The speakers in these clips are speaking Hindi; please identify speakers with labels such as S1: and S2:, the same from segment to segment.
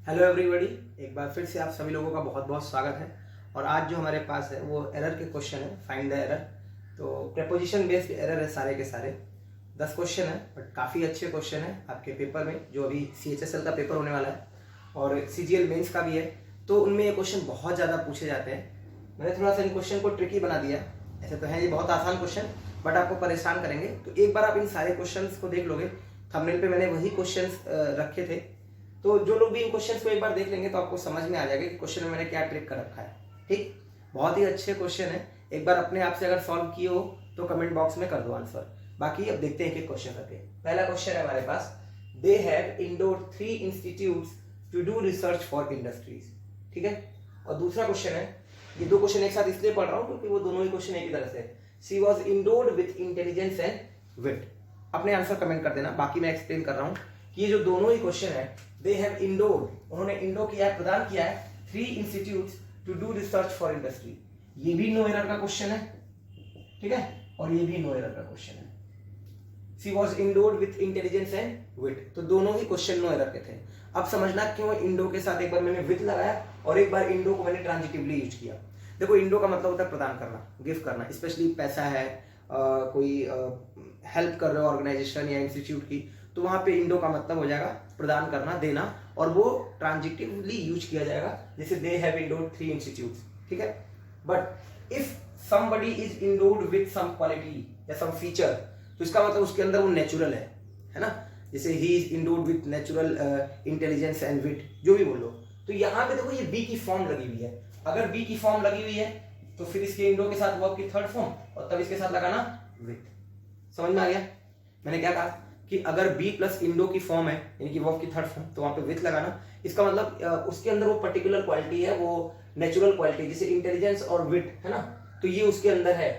S1: हेलो एवरीबॉडी, एक बार फिर से आप सभी लोगों का बहुत बहुत स्वागत है। और आज जो हमारे पास है वो एरर के क्वेश्चन है, फाइंड द एरर। तो प्रेपोजिशन बेस्ड एरर है सारे के सारे। 10 क्वेश्चन है बट काफ़ी अच्छे क्वेश्चन है आपके पेपर में, जो अभी CHSL का पेपर होने वाला है और CGL मेंस का भी है। तो उनमें ये क्वेश्चन बहुत ज़्यादा पूछे जाते हैं। मैंने थोड़ा सा इन क्वेश्चन को ट्रिकी बना दिया। ऐसे तो है ये बहुत आसान क्वेश्चन बट आपको परेशान करेंगे। तो एक बार आप इन सारे क्वेश्चन को देख लोगे, थंबनेल पे मैंने वही क्वेश्चन रखे थे। तो जो लोग भी इन क्वेश्चंस को एक बार देख लेंगे तो आपको समझ में आ जाएगा कि क्वेश्चन में मैंने क्या ट्रिक कर रखा है। ठीक, बहुत ही अच्छे क्वेश्चन है। एक बार अपने आप से अगर सॉल्व किए हो तो कमेंट बॉक्स में कर दो आंसर। बाकी अब देखते हैं कि क्वेश्चन करके। पहला क्वेश्चन है हमारे पास, they have endowed 3 institutes to do research for industries. ठीक है। और दूसरा क्वेश्चन है, ये दो क्वेश्चन एक साथ इसलिए पढ़ रहा हूँ क्योंकि वो दोनों ही क्वेश्चन एक ही तरह से। She was endowed with intelligence and wit. अपने आंसर कमेंट कर देना, बाकी मैं एक्सप्लेन कर रहा हूँ कि ये जो दोनों ही क्वेश्चन है, दे हैव इंडोर्ड, उन्होंने इंडो किया है, प्रदान किया है 3 institutes to do research for industry. ये भी नो एरर का क्वेश्चन है, ठीक है, और ये भी नो एरर का क्वेश्चन है। She was endowed with intelligence and wit, तो दोनों ही क्वेश्चन नो एरर के थे। अब समझना क्यों इंडो के साथ एक बार मैंने विथ लगाया और एक बार इंडो को मैंने ट्रांजिटिवली यूज किया। देखो, इंडो का मतलब होता है प्रदान करना, गिफ्ट करना, स्पेशली पैसा है, कोई हेल्प कर रहे हो ऑर्गेनाइजेशन या इंस्टीट्यूट की, तो वहां पे इंडो का मतलब हो जाएगा प्रदान करना, देना, और वो ट्रांजिटिवली यूज किया जाएगा, जैसे दे हैव इंडोर्ड 3 इंस्टीट्यूट्स। ठीक है। But if somebody is endowed with some quality या सम फीचर, तो इसका मतलब उसके अंदर वो नेचुरल है ना। जैसे he is endowed with natural intelligence and wit, जो भी बोलो। तो यहाँ पे देखो ये बी की फॉर्म लगी हुई है। अगर बी की फॉर्म लगी हुई है तो फिर इसके इंडो के साथ वर्ब की थर्ड फॉर्म और तब इसके साथ लगाना विथ। समझ में आ गया मैंने क्या कहा? कि अगर बी प्लस इंडो की फॉर्म है यानी कि वर्ब की थर्ड फॉर्म, तो वहां पे विथ लगाना। इसका मतलब उसके अंदर वो पर्टिकुलर क्वालिटी है, वो नेचुरल क्वालिटी, जैसे इंटेलिजेंस और विट है ना, तो ये उसके अंदर है,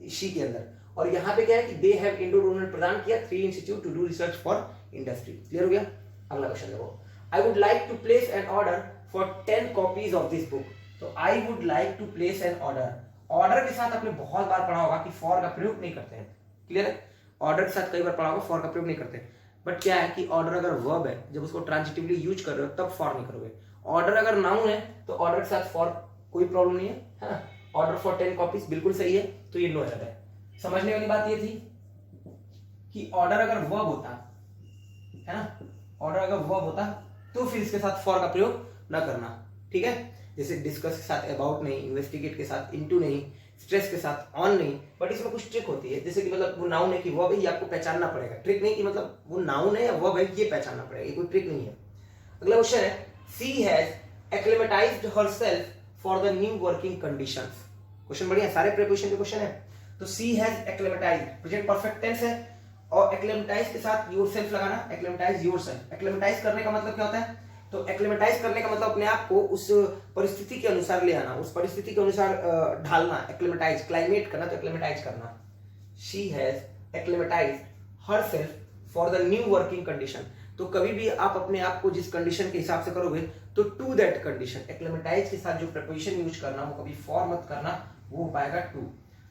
S1: शी के अंदर। और यहाँ पे क्या है कि दे हैव इंडोर्ड, उन्होंने प्रदान किया 3 institute to do research for industry. Clear हो गया? अगला क्वेश्चन देखो, I would like to place an order for 10 copies of this book. तो I would like to place an order, order के साथ आपने बहुत बार पढ़ा होगा कि फॉर का प्रयोग नहीं करते हैं। क्लियर है? ऑर्डर के साथ कई बार पढ़ा होगा, फॉर का प्रयोग नहीं करते। बट क्या है कि ऑर्डर अगर वर्ब है, जब उसको ट्रांजिटिवली यूज कर रहे हो तब फॉर नहीं करोगे। ऑर्डर अगर नाउन है तो ऑर्डर के साथ फॉर कोई प्रॉब्लम नहीं है ना। ऑर्डर फॉर 10 कॉपीज बिल्कुल सही है, तो ये नो एरर है। समझने वाली बात ये थी कि ऑर्डर अगर वर्ब होता है ना, ऑर्डर अगर वर्ब होता तो फिर इसके साथ फॉर का प्रयोग ना करना। ठीक है। जैसे डिस्कस के साथ अबाउट नहीं, इन्वेस्टिगेट के साथ इनटू नहीं, स्ट्रेस के साथ ऑन नहीं। बट इसमें कुछ ट्रिक होती है, जैसे कि मतलब वो नाउन है कि वर्ब है, ये आपको पहचानना पड़ेगा। ट्रिक नहीं कि मतलब वो नाउन है या वर्ब है ये पहचानना पड़ेगा, ये कोई ट्रिक नहीं है। अगला क्वेश्चन है, she has acclimatized herself for the new working conditions. Question बढ़िया, सारे प्रीपोजिशन के क्वेश्चन है। तो she has acclimatized, present perfect tense है, और एक्लेमेटाइज के साथ योरसेल्फ लगाना, एक्लेमेटाइज योरसेल्फ। एक्लेमेटाइज करने का मतलब क्या होता है? तो एक्लेमेटाइज करने का मतलब अपने आप को उस परिस्थिति के अनुसार ले आना, उस परिस्थिति के अनुसार ढालना। एक्लेमेटाइज, क्लाइमेट करना, तो एक्लेमेटाइज करना। She has acclimatized herself for the new working condition. तो कभी भी आप अपने आप को जिस कंडीशन के हिसाब से करोगे तो टू दैट कंडीशन, एक्लेमेटाइज के साथ जो प्रीपोजिशन यूज करना वो कभी फॉर मत करना, वो हो पाएगा टू।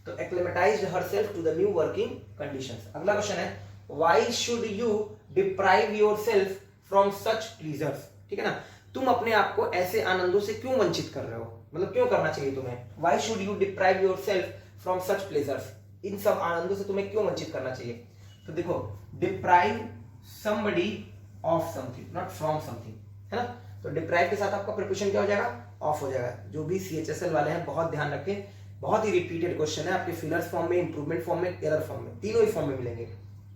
S1: तो acclimatized herself to the new working conditions. अगला क्वेश्चन है, why should you deprive yourself from such pleasures. ठीक है ना, तुम अपने आप को ऐसे आनंदों से क्यों वंचित कर रहे हो, मतलब क्यों करना चाहिए तुम्हें। Why should you deprive yourself from such pleasures, इन सब आनंदों से तुम्हें क्यों वंचित करना चाहिए। तो देखो, deprive somebody of something, not from something, है ना। तो डिप्राइव के साथ आपका प्रीपोजिशन क्या हो जाएगा? ऑफ हो जाएगा। जो भी CHSL वाले हैं बहुत ध्यान रखें, बहुत ही रिपीटेड क्वेश्चन है, आपके फिलर्स फॉर्म में, इंप्रूवमेंट फॉर्म में, एरर फॉर्म में, तीनों ही फॉर्म में मिलेंगे।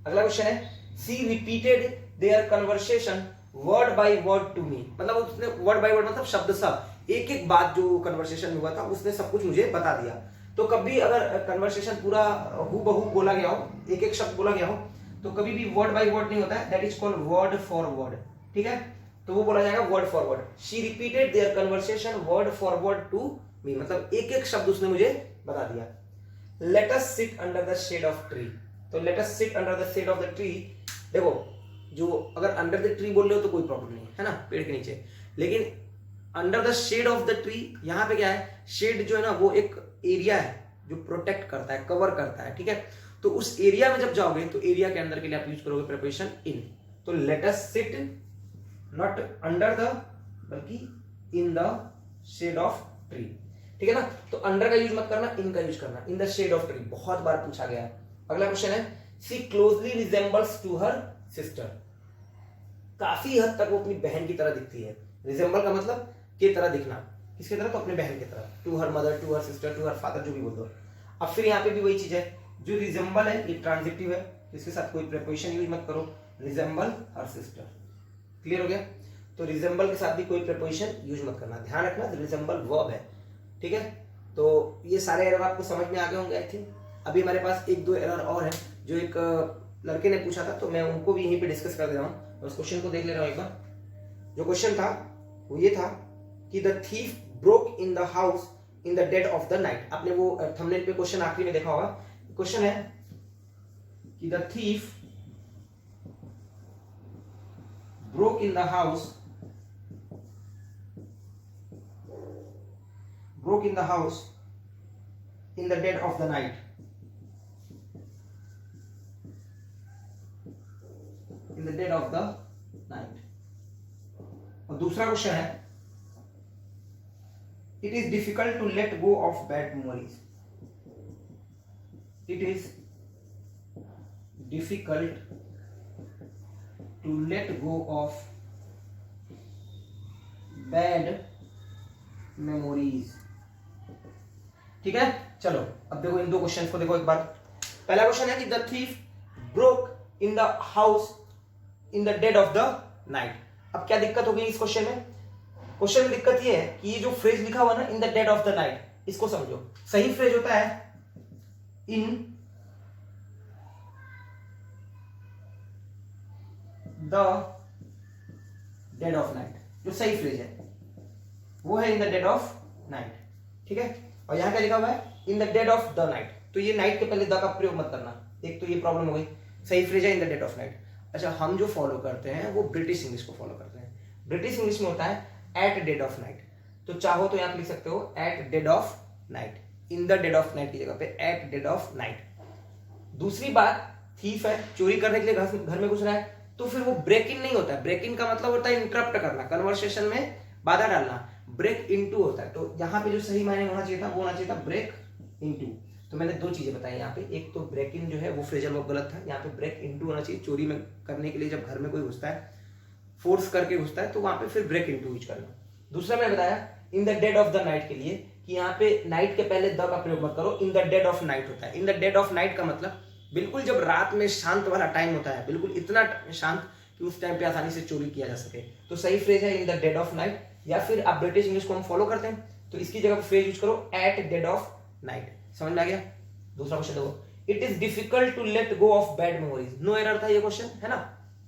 S1: अगला क्वेश्चन है, she repeated their conversation word by word to me. मतलब उसने वर्ड बाय वर्ड मतलब शब्द शब्द, एक एक बात जो कन्वर्सेशन हुआ था उसने सब कुछ मुझे बता दिया। तो कभी अगर कन्वर्सेशन पूरा हूबहू बोला गया हो, एक एक शब्द बोला गया हो, तो कभी भी वर्ड बाय वर्ड नहीं होता है, that is called word for word. ठीक है, तो वो बोला जाएगा word for word. She repeated their conversation word for word to me, मतलब एक एक शब्द उसने मुझे बता दिया। Let us sit under the shade of tree. तो let us sit under the shade of the tree, देखो जो अगर अंडर द ट्री बोल रहे हो तो कोई प्रॉब्लम नहीं है ना, पेड़ के नीचे। लेकिन under the shade of the tree, यहाँ पे क्या है, शेड जो है ना वो एक एरिया है जो प्रोटेक्ट करता है, कवर करता है। ठीक है, तो उस एरिया में जब जाओगे तो एरिया के अंदर के लिए आप यूज करोगे प्रीपोजिशन इन। तो let us sit, not under the बल्कि in the shade of tree. ठीक है ना, तो अंडर का यूज मत करना, इन का यूज करना, in the shade of tree बहुत बार पूछा गया। अगला क्वेश्चन है she closely resembles to her sister, काफी हद तक वो अपनी बहन की तरह दिखती है। रिजेंबल का मतलब की तरह दिखना, किसकी तरह, तो अपने बहन की तरह, to her mother, to her sister, to her father, जो भी बोल दो। अब फिर यहाँ पे भी वही चीज है, जो रिजेंबल है ये ट्रांजिटिव है, इसके साथ कोई प्रीपोजिशन यूज मत करो, रिजेंबल हर सिस्टर। क्लियर हो गया, तो रिजेंबल के साथ भी कोई प्रीपोजिशन यूज मत करना, ध्यान रखना रिजेंबल वर्ब है। ठीक है, तो ये सारे एरर आपको समझ में आ गए होंगे आई थिंक। अभी हमारे पास एक दो एरर और है जो एक लड़के ने पूछा था, तो मैं उनको भी यहीं पे डिस्कस कर दे रहा हूँ। उस क्वेश्चन को देख ले रहा हूँ एक बार। जो क्वेश्चन था वो ये था कि the thief broke in the house in the dead of the night. आपने वो थंबनेल पे क्वेश्चन आखिरी में देखा होगा। क्वेश्चन है कि the thief broke in the house broke in the house in the dead of the night, in the dead of the night। और दूसरा क्वेश्चन है it is difficult to let go of bad memories, it is difficult to let go of bad memories। ठीक है, चलो अब देखो इन दो क्वेश्चंस को देखो एक बार। पहला क्वेश्चन है कि the thief broke in the house in the dead of the night. अब क्या दिक्कत हो गई इस क्वेश्चन में? क्वेश्चन में दिक्कत ये है कि ये जो फ्रेज लिखा हुआ ना इन the dead of the night, इसको समझो। सही फ्रेज होता है इन द डेड ऑफ नाइट, जो सही फ्रेज है वो है इन द डेड ऑफ नाइट। ठीक है, और यहां क्या लिखा हुआ है इन the dead of the night, तो ये नाइट के पहले द का प्रयोग मत करना। एक तो ये प्रॉब्लम हो गई, सही फ्रेज है इन द डेड ऑफ नाइट। अच्छा, हम जो फॉलो करते हैं वो ब्रिटिश इंग्लिश को फॉलो करते हैं। ब्रिटिश इंग्लिश में होता है एट डेड ऑफ नाइट, तो चाहो तो यहां पे लिख सकते हो at dead of night, in the dead of night की जगह पे एट डेड ऑफ नाइट। दूसरी बात, थीफ है, चोरी करने के लिए घर में घुस रहा है, तो फिर वो ब्रेक इन नहीं होता है। ब्रेक इन का मतलब होता है इंटरप्ट करना, कन्वर्सेशन में बाधा डालना। ब्रेक इनटू होता है, तो यहाँ पे जो सही मायने होना चाहिए था वो होना चाहिए था ब्रेक इनटू। तो मैंने दो चीजें बताई यहाँ पे, एक तो ब्रेक इन जो है वो फ्रेजल वर्ब गलत था, यहाँ पे ब्रेक इनटू होना चाहिए। चोरी में करने के लिए जब घर में कोई घुसता है, फोर्स करके घुसता है, तो वहां पे फिर ब्रेक इनटू यूज करना। दूसरा मैंने बताया इन the dead of the night के लिए कि यहाँ पे नाइट के पहले द का प्रयोग मत करो, इन द डेड ऑफ नाइट होता है। इन द डेड ऑफ नाइट का मतलब बिल्कुल जब रात में शांत वाला टाइम होता है, बिल्कुल इतना शांत कि उस टाइम पे आसानी से चोरी किया जा सके, तो सही फ्रेज है इन द डेड ऑफ नाइट। या फिर आप ब्रिटिश इंग्लिश को हम फॉलो करते हैं तो इसकी जगह फ्रेज यूज करो एट डेड ऑफ नाइट। समझ में आ गया? दूसरा क्वेश्चन देखो, it is difficult to let go of bad memories. No error था ये क्वेश्चन, है ना?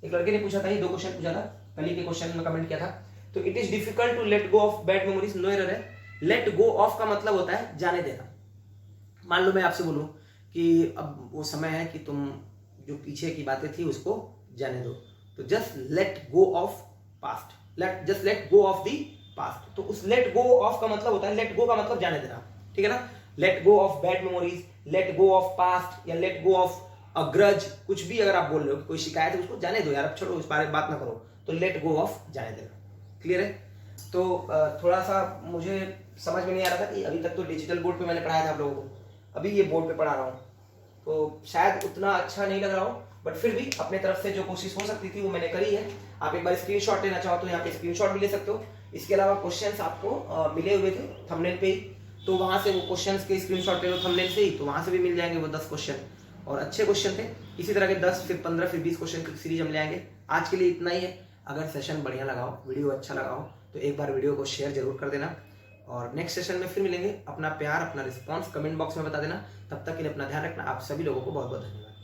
S1: एक लड़के ने पूछा था, ये दो क्वेश्चन पूछा था, कल ही के क्वेश्चन में कमेंट किया था। तो it is difficult to let go of bad memories, no error है। लेट गो ऑफ का मतलब होता है जाने देना। मान लो मैं आपसे बोलूं कि अब वो समय है कि तुम जो पीछे की बातें थी उसको जाने दो, तो just let go of past, just let go of the past. तो उस लेट गो ऑफ का मतलब होता है, लेट गो का मतलब जाने देना, ठीक है ना? Let go of bad memories, let go of past, या let go of a grudge, कुछ भी अगर आप बोल रहे हो कोई शिकायत है उसको जाने दो यार, अब छोड़ो, उस बारे में बात ना करो, तो लेट गो ऑफ जाने देना। क्लियर है? तो थोड़ा सा मुझे समझ में नहीं आ रहा था कि अभी तक तो डिजिटल बोर्ड पे मैंने पढ़ाया था आप लोगों को, अभी ये बोर्ड पे पढ़ा रहा हूँ, तो शायद उतना अच्छा नहीं लग रहा हो, बट फिर भी अपने तरफ से जो कोशिश हो सकती थी वो मैंने करी है। आप एक बार स्क्रीनशॉट लेना चाहो तो यहाँ पे स्क्रीनशॉट भी ले सकते हो। इसके अलावा क्वेश्चंस आपको मिले हुए थे थंबनेल पे ही, तो वहां से वो क्वेश्चंस के स्क्रीनशॉट ले लो थंबनेल से ही, तो वहां से भी मिल जाएंगे वो 10 क्वेश्चन, और अच्छे क्वेश्चन थे। इसी तरह के 10 फिर 15 फिर 20 क्वेश्चन की सीरीज हम ले आएंगे। आज के लिए इतना ही है। अगर सेशन बढ़िया लगा हो, वीडियो अच्छा लगा हो, तो एक बार वीडियो को शेयर जरूर कर देना, और नेक्स्ट सेशन में फिर मिलेंगे। अपना प्यार, अपना रिस्पॉन्स कमेंट बॉक्स में बता देना। तब तक के लिए अपना ध्यान रखना। आप सभी लोगों को बहुत बहुत धन्यवाद।